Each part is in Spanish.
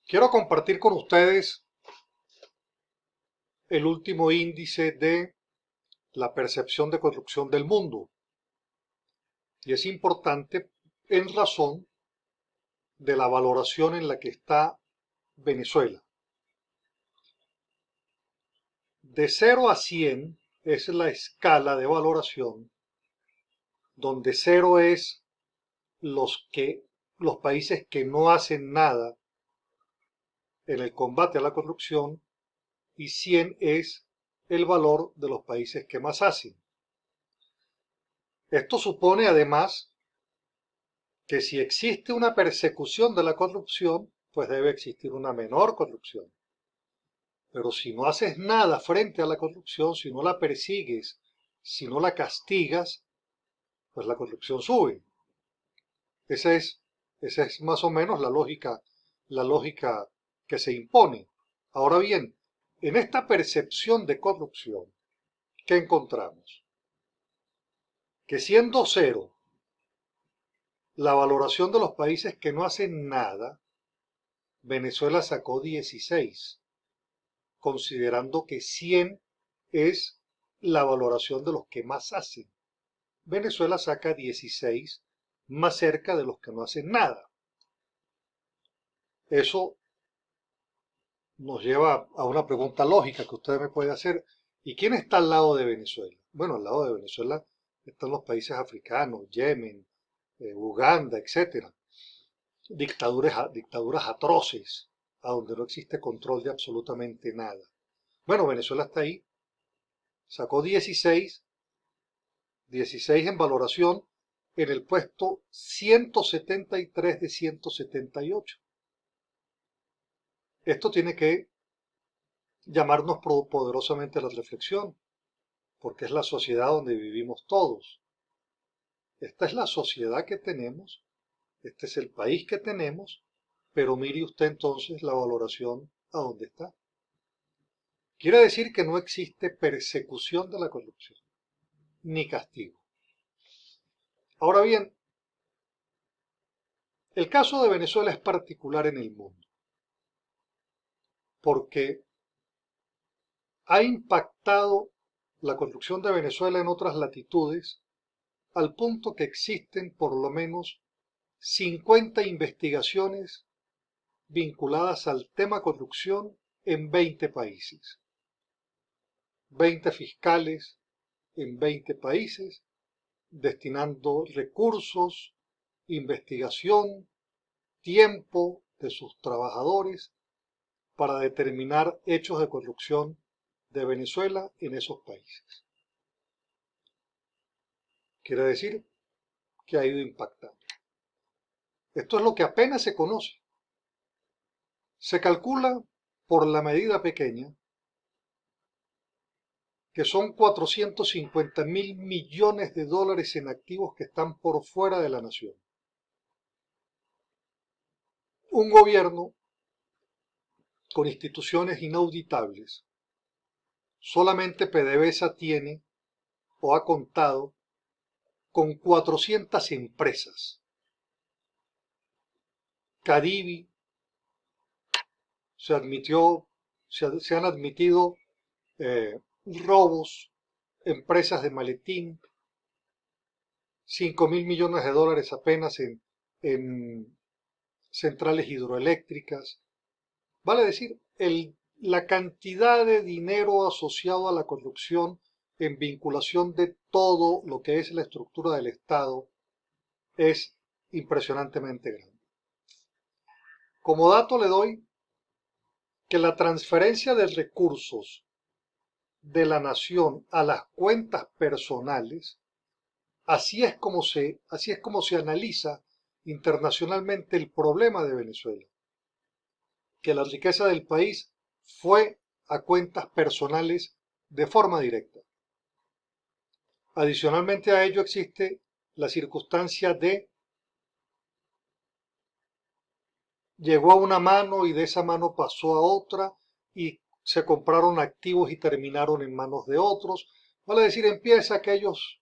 Quiero compartir con ustedes el último índice de la percepción de corrupción del mundo. Y es importante en razón de la valoración en la que está Venezuela. De 0 a 100 es la escala de valoración, donde 0 es los países que no hacen nada en el combate a la corrupción y 100 es el valor de los países que más hacen. Esto supone además que si existe una persecución de la corrupción, pues debe existir una menor corrupción. Pero si no haces nada frente a la corrupción, si no la persigues, si no la castigas, pues la corrupción sube. Esa es, esa es más o menos la lógica que se impone. Ahora bien, en esta percepción de corrupción, ¿qué encontramos? Que siendo 0 la valoración de los países que no hacen nada, Venezuela sacó 16, considerando que 100 es la valoración de los que más hacen. Venezuela saca 16, más cerca de los que no hacen nada. Eso nos lleva a una pregunta lógica que usted me puede hacer. ¿Y quién está al lado de Venezuela? Bueno, al lado de Venezuela están los países africanos, Yemen, Uganda, etc. Dictaduras atroces, a donde no existe control de absolutamente nada. Bueno, Venezuela está ahí, sacó 16 en valoración en el puesto 173 de 178. Esto tiene que llamarnos poderosamente a la reflexión, porque es la sociedad donde vivimos todos. Esta es la sociedad que tenemos, este es el país que tenemos, pero mire usted entonces la valoración a dónde está. Quiere decir que no existe persecución de la corrupción, ni castigo. Ahora bien, el caso de Venezuela es particular en el mundo, porque ha impactado la corrupción de Venezuela en otras latitudes al punto que existen por lo menos 50 investigaciones vinculadas al tema corrupción en 20 países. 20 fiscales en 20 países, destinando recursos, investigación, tiempo de sus trabajadores para determinar hechos de corrupción de Venezuela en esos países. Quiere decir que ha ido impactando. Esto es lo que apenas se conoce. Se calcula por la medida pequeña que son 450.000 millones de dólares en activos que están por fuera de la nación. Un gobierno con instituciones inauditables, solamente PDVSA tiene o ha contado con 400 empresas. Cadivi se han admitido robos, empresas de maletín, 5.000 millones de dólares apenas en centrales hidroeléctricas. Vale decir, la cantidad de dinero asociado a la corrupción en vinculación de todo lo que es la estructura del Estado es impresionantemente grande. Como dato le doy que la transferencia de recursos de la nación a las cuentas personales, así es como se analiza internacionalmente el problema de Venezuela, que la riqueza del país fue a cuentas personales de forma directa. Adicionalmente a ello existe la circunstancia de llegó a una mano y de esa mano pasó a otra y se compraron activos y terminaron en manos de otros. Vale decir, empieza aquellos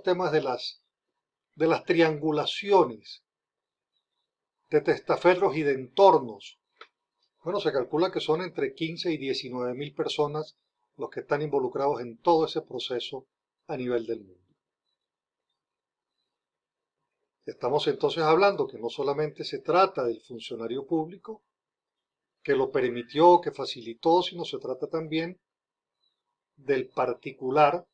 temas de las triangulaciones, de testaferros y de entornos, Bueno, se calcula que son entre 15 y 19.000 personas los que están involucrados en todo ese proceso a nivel del mundo. Estamos entonces hablando que no solamente se trata del funcionario público, que lo permitió, que facilitó, sino se trata también del particular,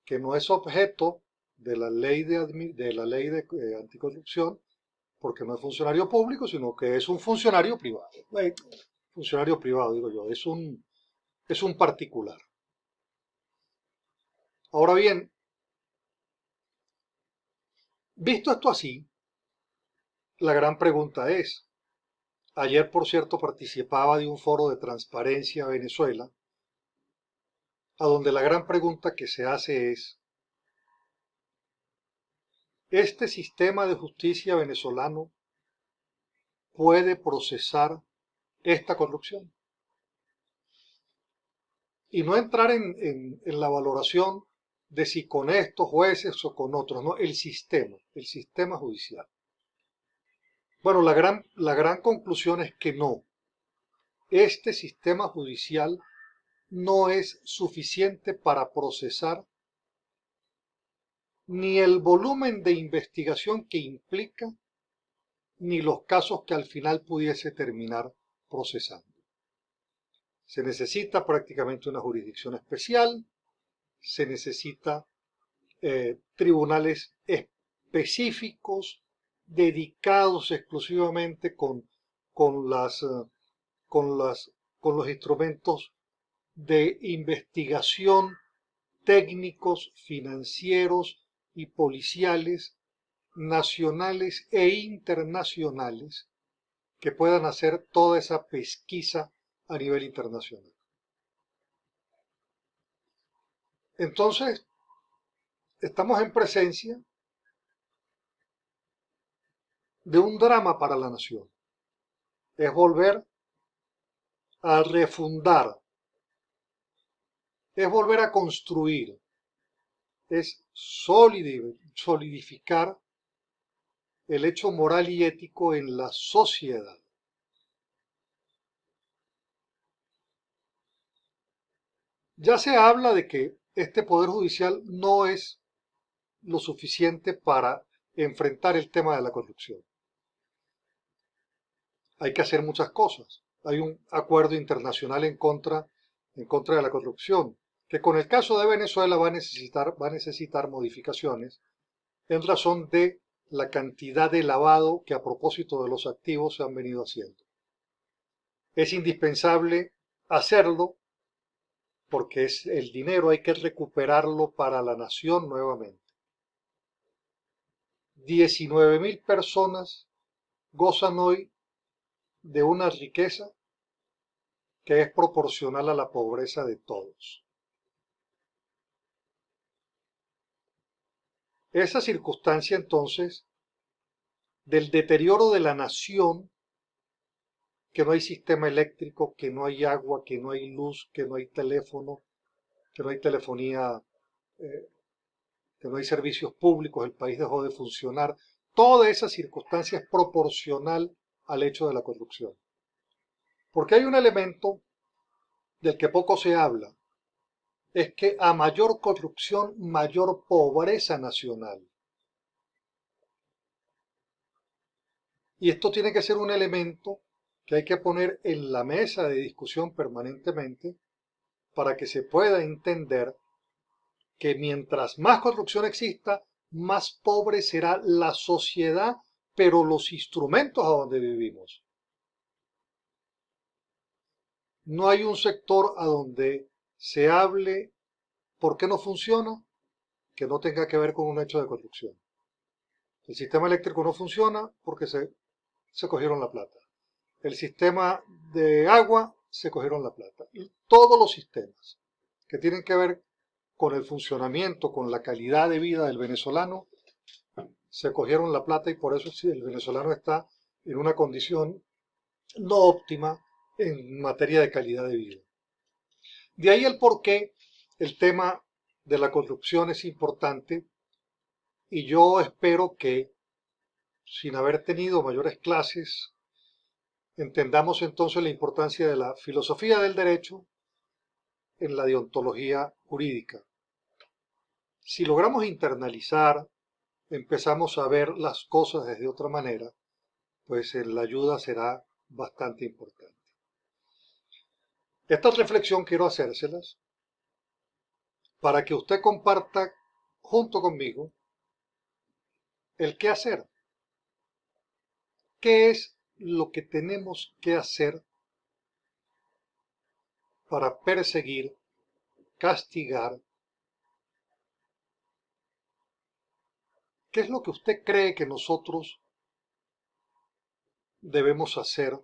que no es objeto de la ley de anticorrupción, porque no es funcionario público, sino que es un funcionario privado. Funcionario privado, digo yo, es un particular. Ahora bien, visto esto así, la gran pregunta es, ayer por cierto participaba de un foro de transparencia Venezuela, a donde la gran pregunta que se hace es, ¿este sistema de justicia venezolano puede procesar esta corrupción? Y no entrar en la valoración de si con estos jueces o con otros, no, el sistema judicial. Bueno, la gran conclusión es que no. Este sistema judicial no es suficiente para procesar ni el volumen de investigación que implica, ni los casos que al final pudiese terminar procesando. Se necesita prácticamente una jurisdicción especial, se necesita tribunales específicos dedicados exclusivamente con, las, con, las, con los instrumentos de investigación técnicos, financieros y policiales nacionales e internacionales que puedan hacer toda esa pesquisa a nivel internacional. Entonces, estamos en presencia de un drama para la nación. Es volver a refundar, es volver a construir, es solidificar el hecho moral y ético en la sociedad. Ya se habla de que este Poder Judicial no es lo suficiente para enfrentar el tema de la corrupción. Hay que hacer muchas cosas. Hay un acuerdo internacional en contra de la corrupción, que con el caso de Venezuela va a necesitar modificaciones en razón de la cantidad de lavado que a propósito de los activos se han venido haciendo. Es indispensable hacerlo porque el dinero hay que recuperarlo para la nación nuevamente. 19.000 personas gozan hoy de una riqueza que es proporcional a la pobreza de todos. Esa circunstancia entonces del deterioro de la nación, que no hay sistema eléctrico, que no hay agua, que no hay luz, que no hay teléfono, que no hay telefonía, eh, que no hay servicios públicos, el país dejó de funcionar. Toda esa circunstancia es proporcional al hecho de la corrupción. Porque hay un elemento del que poco se habla, es que a mayor corrupción, mayor pobreza nacional. Y esto tiene que ser un elemento que hay que poner en la mesa de discusión permanentemente para que se pueda entender que mientras más corrupción exista, más pobre será la sociedad, pero los instrumentos a donde vivimos. No hay un sector a donde se hable por qué no funciona que no tenga que ver con un hecho de corrupción. El sistema eléctrico no funciona porque se cogieron la plata. El sistema de agua se cogieron la plata. Y todos los sistemas que tienen que ver con el funcionamiento, con la calidad de vida del venezolano, se cogieron la plata y por eso el venezolano está en una condición no óptima en materia de calidad de vida. De ahí el por qué el tema de la corrupción es importante y yo espero que, sin haber tenido mayores clases Entendamos entonces la importancia de la filosofía del derecho en la deontología jurídica. Si logramos internalizar, empezamos a ver las cosas desde otra manera, pues la ayuda será bastante importante. Esta reflexión quiero hacérselas para que usted comparta junto conmigo el qué hacer. ¿Qué es lo que tenemos que hacer para perseguir, castigar? ¿Qué es lo que usted cree que nosotros debemos hacer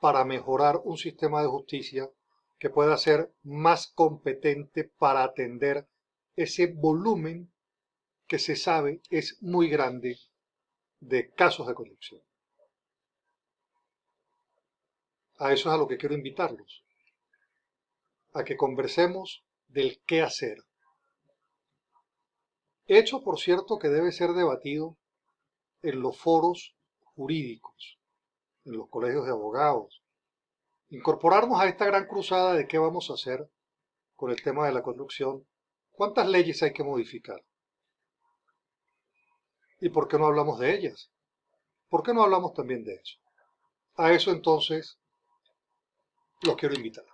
para mejorar un sistema de justicia que pueda ser más competente para atender ese volumen que se sabe es muy grande de casos de corrupción? A eso es a lo que quiero invitarlos, a que conversemos del qué hacer. Hecho, por cierto, que debe ser debatido en los foros jurídicos, en los colegios de abogados. Incorporarnos a esta gran cruzada de qué vamos a hacer con el tema de la corrupción, cuántas leyes hay que modificar y por qué no hablamos de ellas, por qué no hablamos también de eso. A eso entonces los quiero invitar.